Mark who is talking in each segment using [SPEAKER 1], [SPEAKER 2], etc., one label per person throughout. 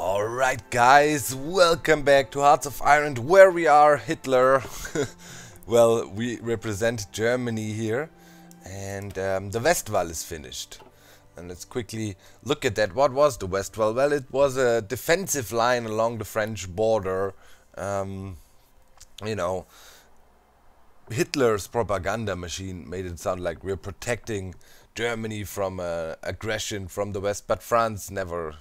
[SPEAKER 1] Alright guys, welcome back to Hearts of Iron, where we are Hitler. Well, we represent Germany here, and the Westwall is finished. And let's quickly look at that. What was the Westwall? Well, it was a defensive line along the French border. You know, Hitler's propaganda machine made it sound like we're protecting Germany from aggression from the West, but France never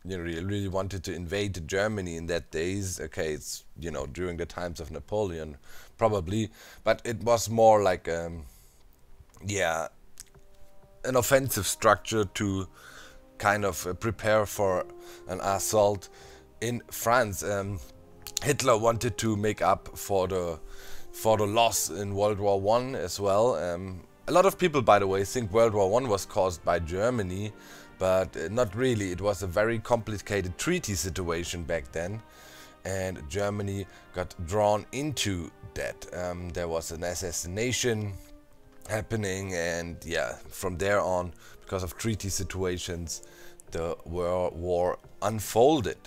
[SPEAKER 1] really wanted to invade Germany in that days. Okay, it's, during the times of Napoleon, probably, but it was more like, yeah, an offensive structure to kind of prepare for an assault in France. Hitler wanted to make up for the loss in World War I as well. A lot of people, by the way, think World War I was caused by Germany, but not really. It was a very complicated treaty situation back then, and Germany got drawn into that. There was an assassination happening, and yeah, from there on, because of treaty situations, the World War unfolded.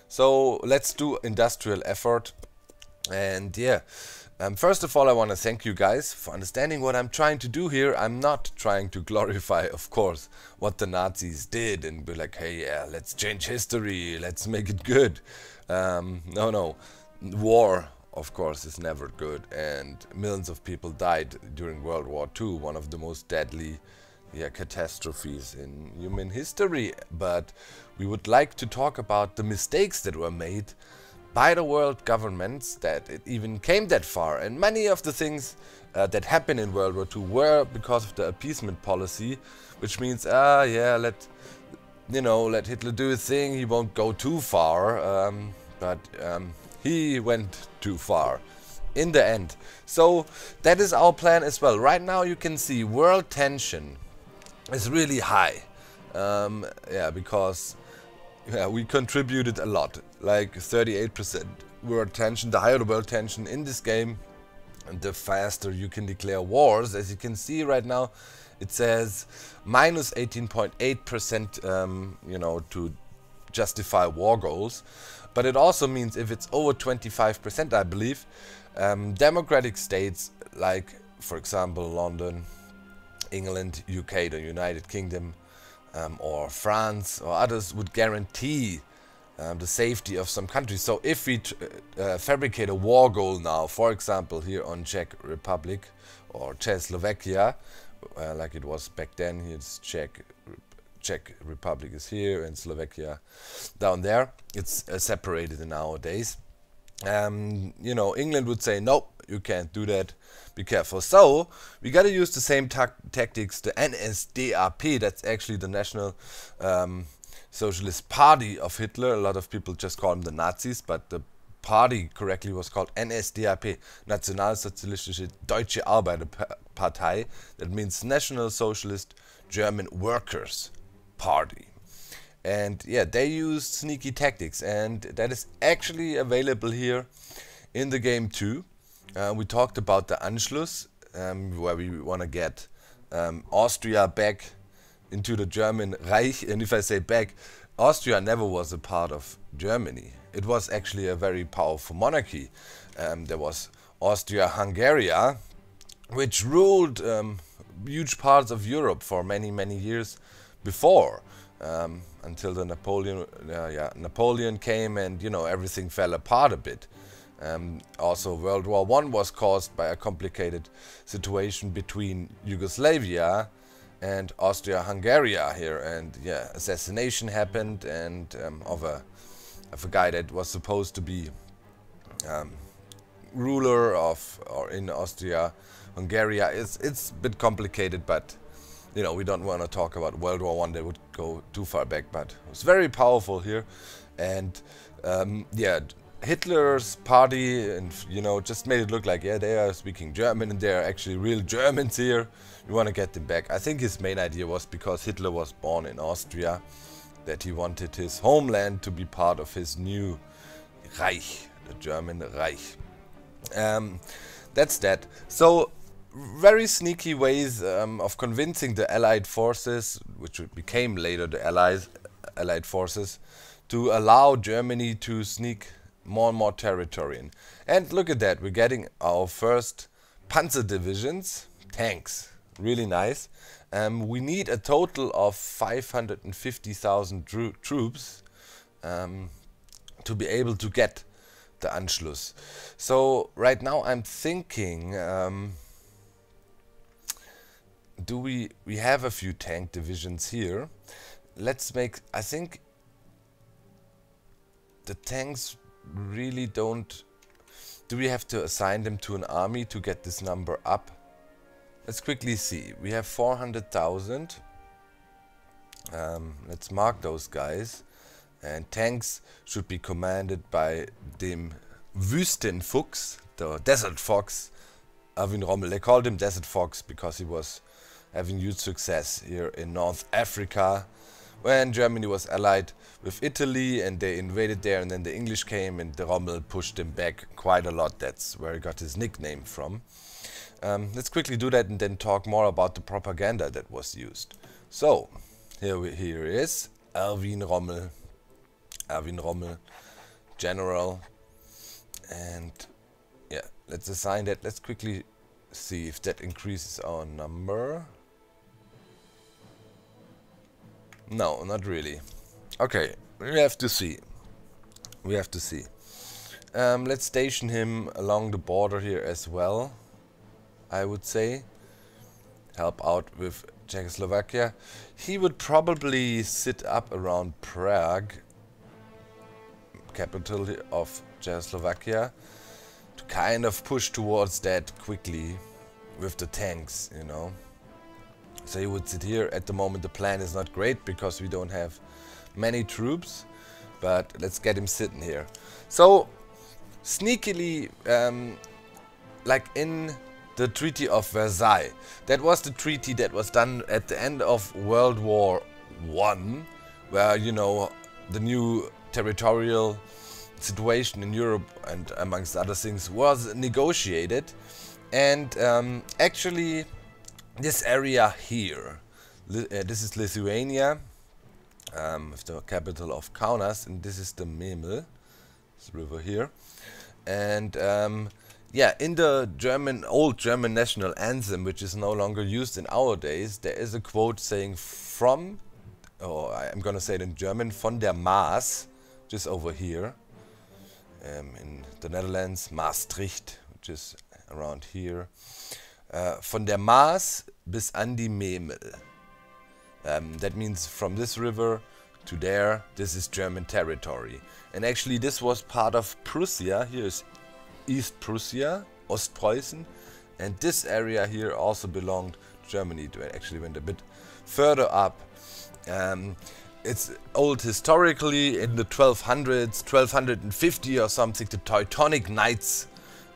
[SPEAKER 1] So let's do industrial effort, and yeah. First of all, I want to thank you guys for understanding what I'm trying to do here. I'm not trying to glorify, of course, what the Nazis did and be like, hey, yeah, let's change history, let's make it good. No. War, of course, is never good, and millions of people died during World War II, one of the most deadly catastrophes in human history. But we would like to talk about the mistakes that were made by the world governments, that it even came that far. And many of the things that happened in World War II were because of the appeasement policy, which means, let Hitler do his thing, he won't go too far, but he went too far in the end. So that is our plan as well. Right now you can see world tension is really high, because we contributed a lot, like 38% world tension. The higher the world tension in this game, the faster you can declare wars. As you can see right now, it says minus 18.8%, to justify war goals. But it also means if it's over 25%, I believe, democratic states like, for example, London, England, UK, the United Kingdom, or France or others would guarantee the safety of some countries. So if we fabricate a war goal now, for example here on Czech Republic or Czechoslovakia, like it was back then, it's Czech Republic is here and Slovakia down there. It's separated nowadays. England would say, nope, you can't do that, be careful. So we got to use the same tactics. The NSDAP, that's actually the National Socialist Party of Hitler. A lot of people just call them the Nazis, but the party correctly was called NSDAP, Nationalsozialistische Deutsche Arbeiterpartei. That means National Socialist German Workers Party. And yeah, they used sneaky tactics, and that is actually available here in the game too. We talked about the Anschluss, where we want to get Austria back into the German Reich. And if I say back, Austria never was a part of Germany. It was actually a very powerful monarchy. There was Austria-Hungary, which ruled huge parts of Europe for many years before. Until the Napoleon came, and everything fell apart a bit. Also, World War I was caused by a complicated situation between Yugoslavia and Austria-Hungary here, and yeah, assassination happened, and of a guy that was supposed to be ruler in Austria-Hungary. It's a bit complicated, but we don't want to talk about World War I, that would go too far back, but it was very powerful here. And Hitler's party, and just made it look like, yeah, they are speaking German and they are actually real Germans here. We want to get them back. I think his main idea was because Hitler was born in Austria, that he wanted his homeland to be part of his new Reich, the German Reich. That's that. So very sneaky ways of convincing the Allied forces, which became later the Allied forces, to allow Germany to sneak more and more territory in. And look at that, we're getting our first Panzer divisions, tanks, really nice. We need a total of 550,000 troops to be able to get the Anschluss. So right now I'm thinking, we have a few tank divisions here. Let's make, I think the tanks really don't, do we have to assign them to an army to get this number up? Let's quickly see. We have 400,000. Let's mark those guys. And tanks should be commanded by dem Wüstenfuchs, the Desert Fox, Erwin Rommel. They called him Desert Fox because he was having huge success here in North Africa when Germany was allied with Italy and they invaded there, and then the English came and the Rommel pushed him back quite a lot. That's where he got his nickname from. Let's quickly do that and then talk more about the propaganda that was used. So here is Erwin Rommel, general, and yeah, let's assign that. Let's quickly see if that increases our number. No, not really. Okay, we have to see. Let's station him along the border here as well, I would say. Help out with Czechoslovakia. He would probably sit up around Prague, capital of Czechoslovakia, to kind of push towards that quickly with the tanks, you know. So he would sit here. At the moment the plan is not great because we don't have many troops, but let's get him sitting here. So sneakily, like in the Treaty of Versailles, that was the treaty that was done at the end of World War I, where, you know, the new territorial situation in Europe and amongst other things was negotiated. And actually this area here, this is Lithuania, with the capital of Kaunas, and this is the Memel, this river here. And yeah, in the old German national anthem, which is no longer used in our days, there is a quote saying from, or I'm gonna say it in German, von der Maas, just over here, in the Netherlands, Maastricht, which is around here. Von der Maas bis an die Memel. That means from this river to there, this is German territory. And actually this was part of Prussia. Here is East Prussia, Ostpreußen, and this area here also belonged to Germany. It actually went a bit further up. It's old historically, in the 1200s, 1250 or something, the Teutonic Knights,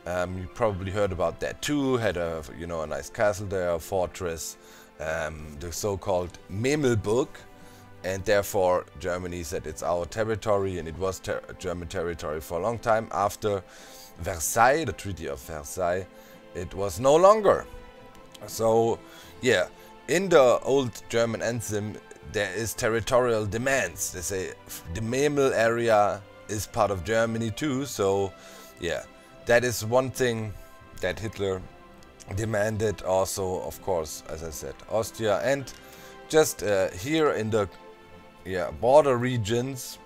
[SPEAKER 1] you probably heard about that too, had a, you know, a nice castle there, a fortress, the so-called Memelburg, and therefore Germany said it's our territory, and it was German territory for a long time. After Versailles, the Treaty of Versailles, it was no longer. So yeah, in the old German anthem there is territorial demands. They say the Memel area is part of Germany too. So yeah, that is one thing that Hitler demanded. Also, of course, as I said, Austria, and just here in the border regions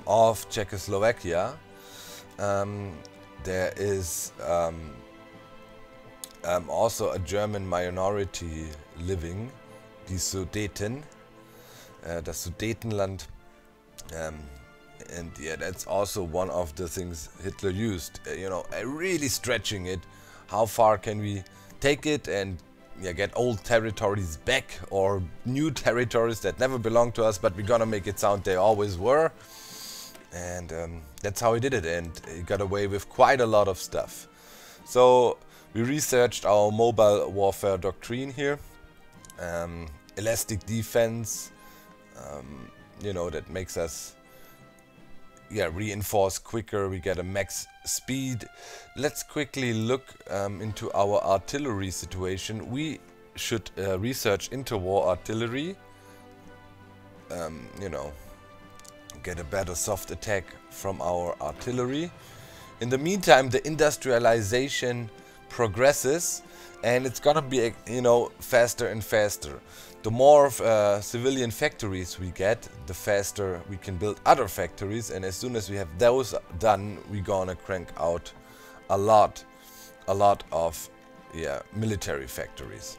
[SPEAKER 1] of Czechoslovakia, there is also a German minority living, die Sudeten, das Sudetenland, and yeah, that's also one of the things Hitler used, you know, really stretching it. How far can we take it and get old territories back, or new territories that never belonged to us, but we're gonna make it sound they always were. And that's how he did it, and he got away with quite a lot of stuff. So we researched our mobile warfare doctrine here. Elastic defense, you know, that makes us reinforce quicker, we get a max speed. Let's quickly look into our artillery situation. We should research interwar artillery, you know, get a better soft attack from our artillery. In the meantime, the industrialization progresses, and it's gonna be, you know, faster and faster. The more civilian factories we get, the faster we can build other factories, and as soon as we have those done, we're gonna crank out a lot of military factories.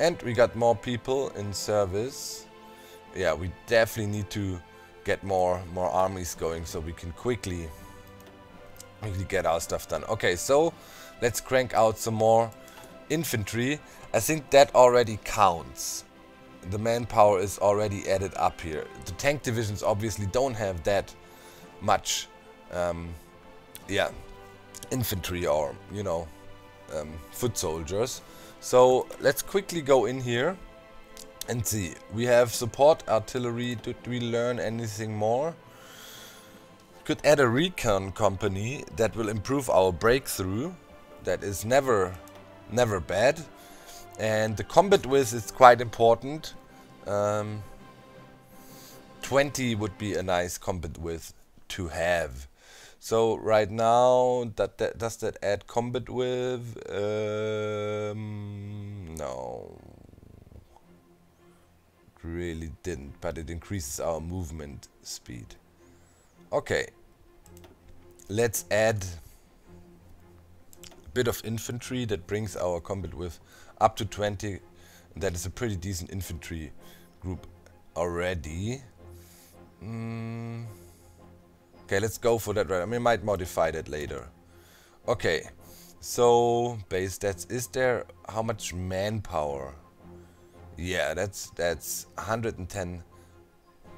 [SPEAKER 1] And we got more people in service. Yeah, we definitely need to get more armies going so we can quickly get our stuff done. Okay, so let's crank out some more infantry. I think that already counts. The manpower is already added up here. The tank divisions obviously don't have that much infantry or, you know, foot soldiers. So let's quickly go in here and see. We have support artillery. Did we learn anything more? Could add a recon company that will improve our breakthrough. That is never bad. And the combat whiz is quite important. 20 would be a nice combat whiz to have. So right now, does that add combat with? No, it really didn't. But it increases our movement speed. Okay, let's add a bit of infantry that brings our combat with up to 20. That is a pretty decent infantry group already. Okay, let's go for that right. I mean, I might modify that later. Okay, so base stats. Is there how much manpower? Yeah, that's 110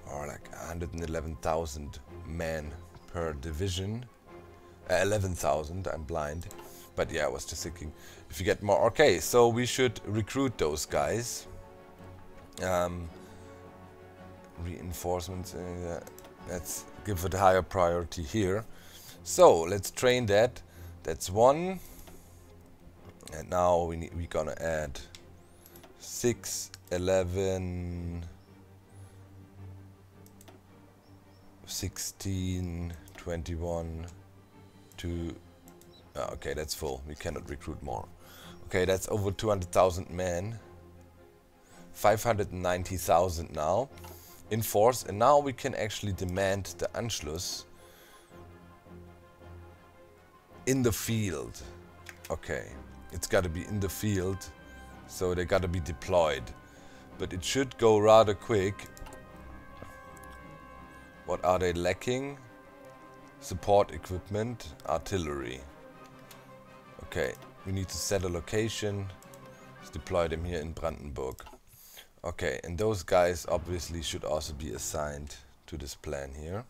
[SPEAKER 1] or like 111,000 men per division. 11,000. I'm blind, but yeah, I was just thinking if you get more. Okay, so we should recruit those guys. Reinforcements. Let's give it a higher priority here. So let's train that. That's one. And now we're gonna add 6, 11, 16, 21 to... okay, that's full. We cannot recruit more. Okay, that's over 200,000 men. 590,000 now in force, and now we can actually demand the Anschluss in the field. Okay, it's got to be in the field, so they got to be deployed, but it should go rather quick. What are they lacking? Support equipment, artillery. Okay, we need to set a location. Let's deploy them here in Brandenburg. Okay, and those guys obviously should also be assigned to this plan here.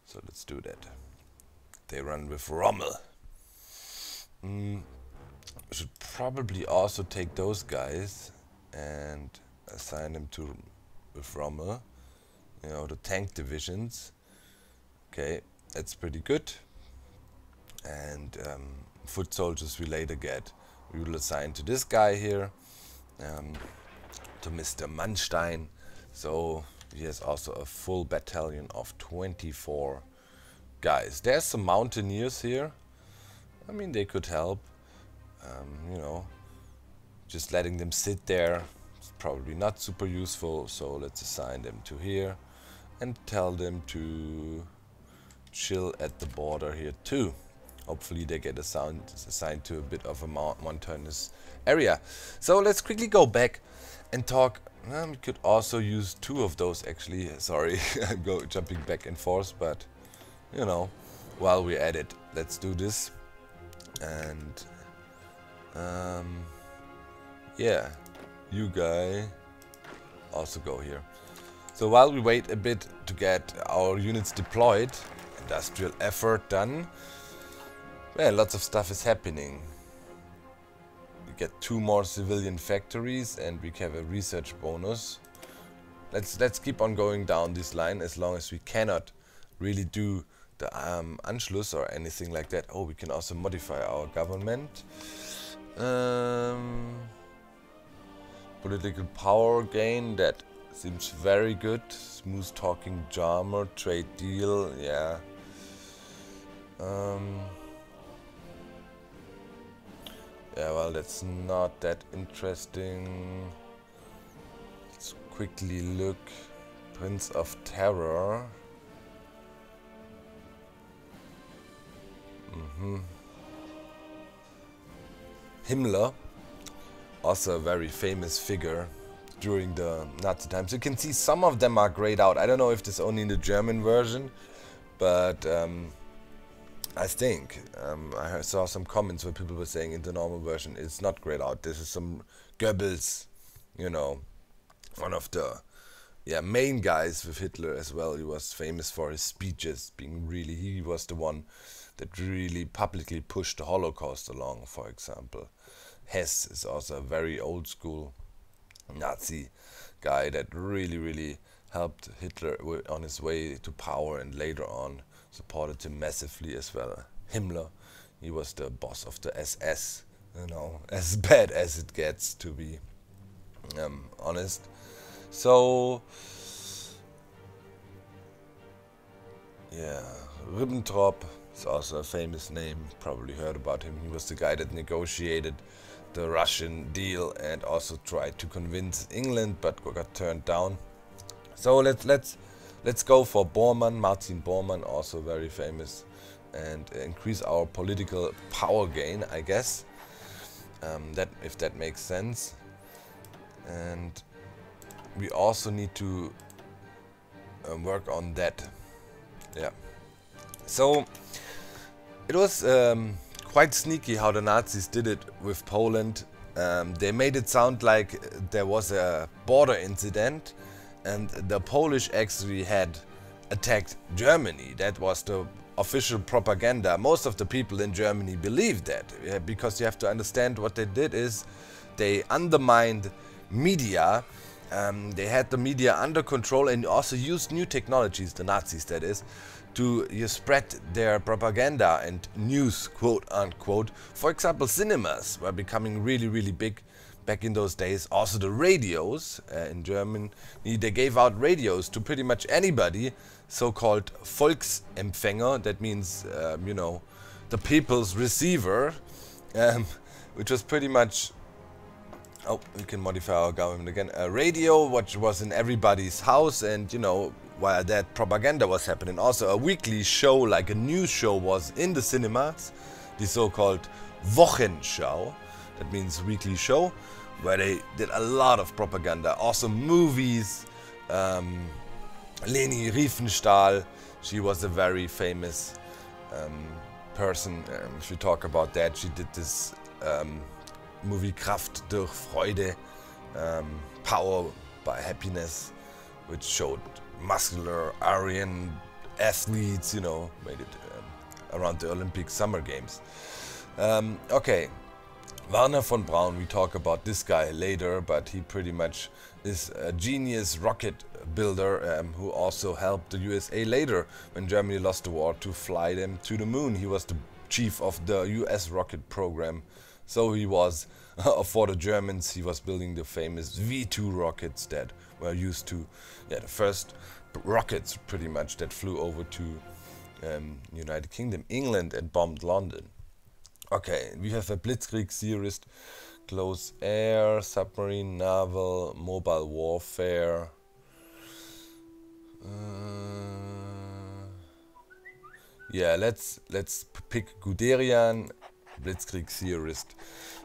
[SPEAKER 1] So let's do that. They run with Rommel. Should probably also take those guys and assign them to with Rommel. You know, the tank divisions. Okay, that's pretty good. And foot soldiers we later get. We will assign to this guy here. To Mr. Manstein, so he has also a full battalion of 24 guys. There's some mountaineers here. I mean, they could help. You know, just letting them sit there is probably not super useful, so let's assign them to here and tell them to chill at the border here too. Hopefully they get assigned to a bit of a mountainous area. So let's quickly go back and talk. We could also use 2 of those actually. Sorry, I'm jumping back and forth, but you know, while we're at it, let's do this. And yeah, you guy also go here. So while we wait a bit to get our units deployed, industrial effort done, well, lots of stuff is happening. We get 2 more civilian factories and we have a research bonus. Let's keep on going down this line as long as we cannot really do the Anschluss or anything like that. Oh, we can also modify our government. Political power gain, that Seems very good. Smooth talking drama, trade deal, yeah. Yeah, well, that's not that interesting. Let's quickly look. Prince of Terror. Himmler, also a very famous figure during the Nazi times. You can see some of them are grayed out. I don't know if this is only in the German version, but I think I saw some comments where people were saying in the normal version it's not grayed out. This is some Goebbels, you know, one of the main guys with Hitler as well. He was famous for his speeches being really, he was the one that really publicly pushed the Holocaust along, for example. Hess is also a very old school Nazi guy that really helped Hitler on his way to power, and later on supported him massively as well. Himmler, he was the boss of the SS, you know, as bad as it gets, to be honest. So yeah, Ribbentrop is also a famous name, probably heard about him. He was the guy that negotiated the Russian deal and also tried to convince England, but got turned down. So let's go for Bormann, Martin Bormann, also very famous, and increase our political power gain, I guess. That, if that makes sense. And we also need to work on that. Yeah. So it was quite sneaky how the Nazis did it with Poland. They made it sound like there was a border incident and the Polish actually had attacked Germany. That was the official propaganda. Most of the people in Germany believed that, because you have to understand what they did is they undermined media. They had the media under control and also used new technologies, the Nazis that is, to spread their propaganda and news, quote unquote. For example, cinemas were becoming really big back in those days. Also the radios in Germany, they gave out radios to pretty much anybody, so-called Volksempfänger, that means, you know, the people's receiver, which was pretty much, oh, we can modify our government again, a radio which was in everybody's house, and you know, while that propaganda was happening, also a weekly show, like a news show, was in the cinemas, the so-called Wochenschau, that means weekly show, where they did a lot of propaganda. Also movies, Leni Riefenstahl, she was a very famous person. If you talk about that, she did this movie Kraft durch Freude, Power by Happiness, which showed muscular Aryan athletes, you know, made it around the Olympic Summer Games. Okay, Werner von Braun, we talk about this guy later, but he pretty much is a genius rocket builder who also helped the USA later when Germany lost the war to fly them to the moon. He was the chief of the US rocket program. So he was, for the Germans, he was building the famous V2 rockets that were used to, the first rockets pretty much that flew over to United Kingdom, England, and bombed London. Okay, we have a Blitzkrieg series, close air, submarine, naval, mobile warfare. Yeah, let's pick Guderian, Blitzkrieg theorist.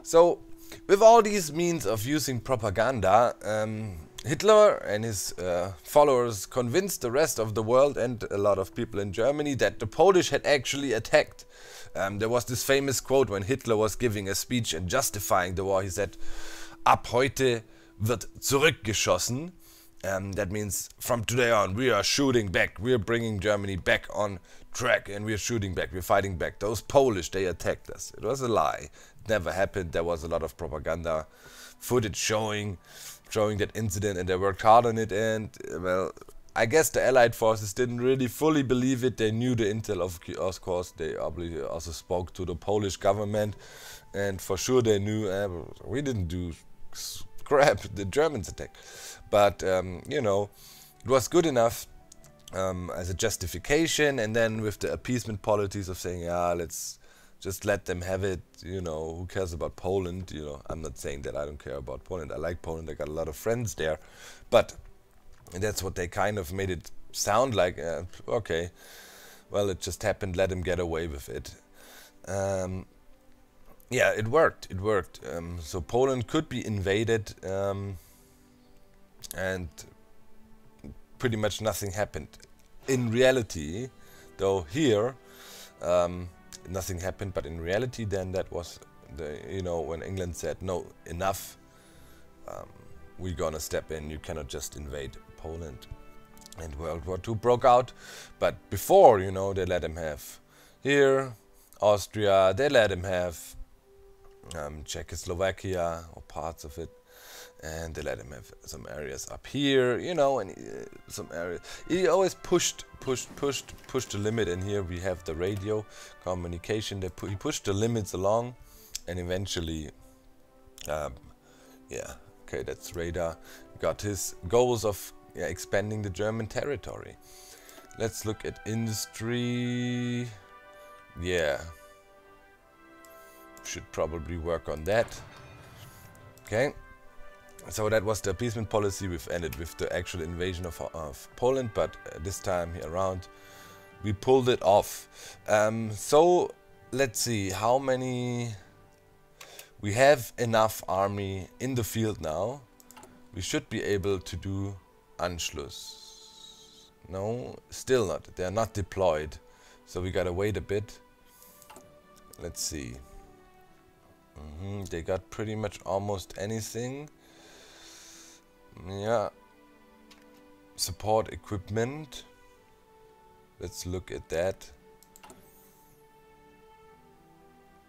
[SPEAKER 1] So, with all these means of using propaganda, Hitler and his followers convinced the rest of the world and a lot of people in Germany that the Polish had actually attacked. There was this famous quote when Hitler was giving a speech and justifying the war. He said, "Ab heute wird zurückgeschossen." That means from today on we are shooting back, we are bringing Germany back on track, and we are shooting back, we're fighting back. Those Polish, they attacked us. It was a lie. It never happened. There was a lot of propaganda footage showing that incident, and they worked hard on it, and well, I guess the Allied forces didn't really fully believe it. They knew the intel, of course. They obviously also spoke to the Polish government, and for sure they knew we didn't do crap, the Germans attack. But, you know, it was good enough as a justification, and then with the appeasement policies of saying, yeah, let's just let them have it, you know, who cares about Poland, you know. I'm not saying that I don't care about Poland, I like Poland, I got a lot of friends there, but that's what they kind of made it sound like. Okay, well, it just happened, let him get away with it. Yeah, it worked, so Poland could be invaded, and pretty much nothing happened. In reality, though, here, nothing happened, but in reality then that was the, you know, when England said no, enough, we're gonna step in, you cannot just invade Poland, and World War II broke out. But before, you know, they let him have here Austria, they let him have Czechoslovakia or parts of it, and they let him have some areas up here, you know, and some areas. He always pushed the limit, and here we have the radio communication. He pushed the limits along, and eventually, yeah, okay, that's radar. Got his goals of expanding the German territory. Let's look at industry. Yeah, should probably work on that. Okay. So that was the appeasement policy. We've ended with the actual invasion of Poland, but this time around we pulled it off. So let's see how many. We have enough army in the field now. We should be able to do Anschluss. No, still not. They are not deployed, so we gotta wait a bit. Let's see. They got pretty much almost anything. Yeah, support equipment. Let's look at that.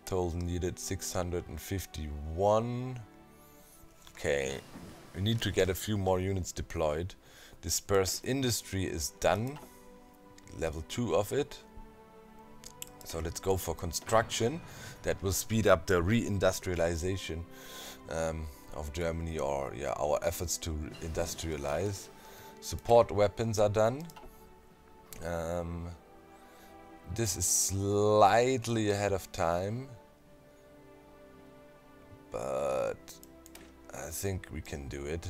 [SPEAKER 1] Total needed 651. Okay, we need to get a few more units deployed. Dispersed industry is done, level 2 of it. So let's go for construction. That will speed up the reindustrialization of Germany, or yeah, our efforts to industrialize. Support weapons are done. This is slightly ahead of time, but I think we can do it.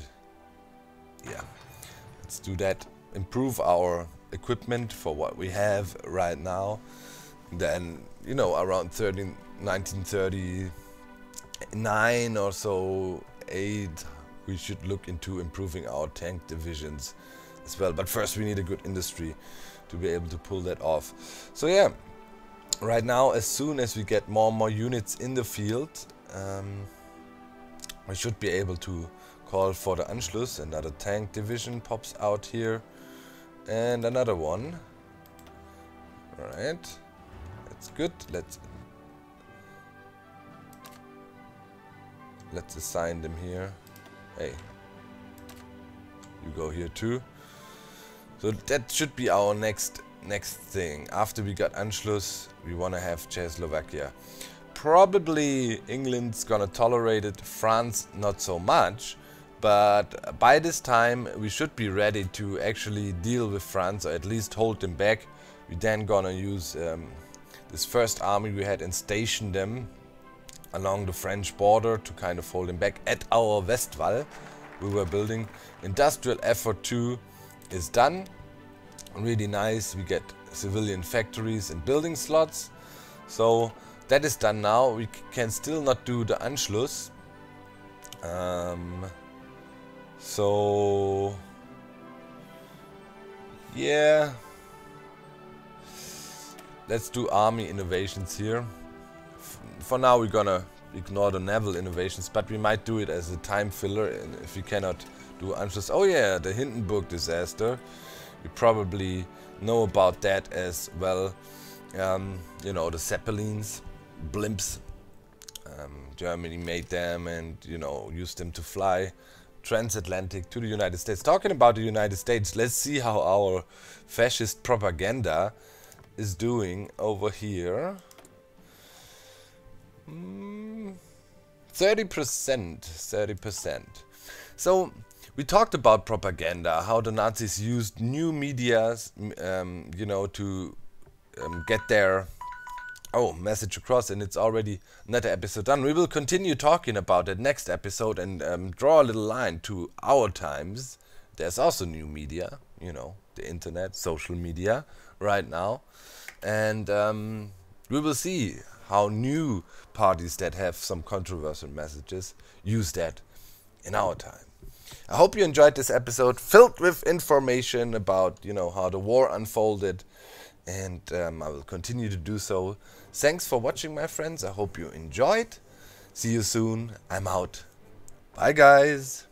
[SPEAKER 1] Yeah, let's do that. Improve our equipment for what we have right now. Then, you know, around 1939 or so, 8, we should look into improving our tank divisions as well. But first we need a good industry to be able to pull that off. So yeah, right now, as soon as we get more and more units in the field, we should be able to call for the Anschluss. Another tank division pops out here, and another one. Alright, that's good. Let's assign them here. Hey, you go here too. So that should be our next thing. After we got Anschluss, we want to have Czechoslovakia. Probably England's gonna tolerate it, France not so much, but by this time we should be ready to actually deal with France, or at least hold them back. We then gonna use this first army we had and station them along the French border to kind of hold them back at our Westwall we were building. Industrial effort 2 is done. Really nice. We get civilian factories and building slots. So that is done now. We can still not do the Anschluss. So yeah, let's do army innovations here. For now we're gonna ignore the naval innovations, but we might do it as a time filler if we cannot do Anschluss. Oh yeah, the Hindenburg disaster. You probably know about that as well. You know, the Zeppelins, blimps. Germany made them and, you know, used them to fly transatlantic to the United States. Talking about the United States, let's see how our fascist propaganda is doing over here. 30%. So we talked about propaganda, how the Nazis used new medias, you know, to get their message across, and it's already another episode done. We will continue talking about it next episode and draw a little line to our times. There's also new media, you know, the internet, social media right now, and we will see how new parties that have some controversial messages use that in our time. I hope you enjoyed this episode, filled with information about, you know, how the war unfolded, and I will continue to do so. Thanks for watching, my friends. I hope you enjoyed. See you soon. I'm out. Bye, guys.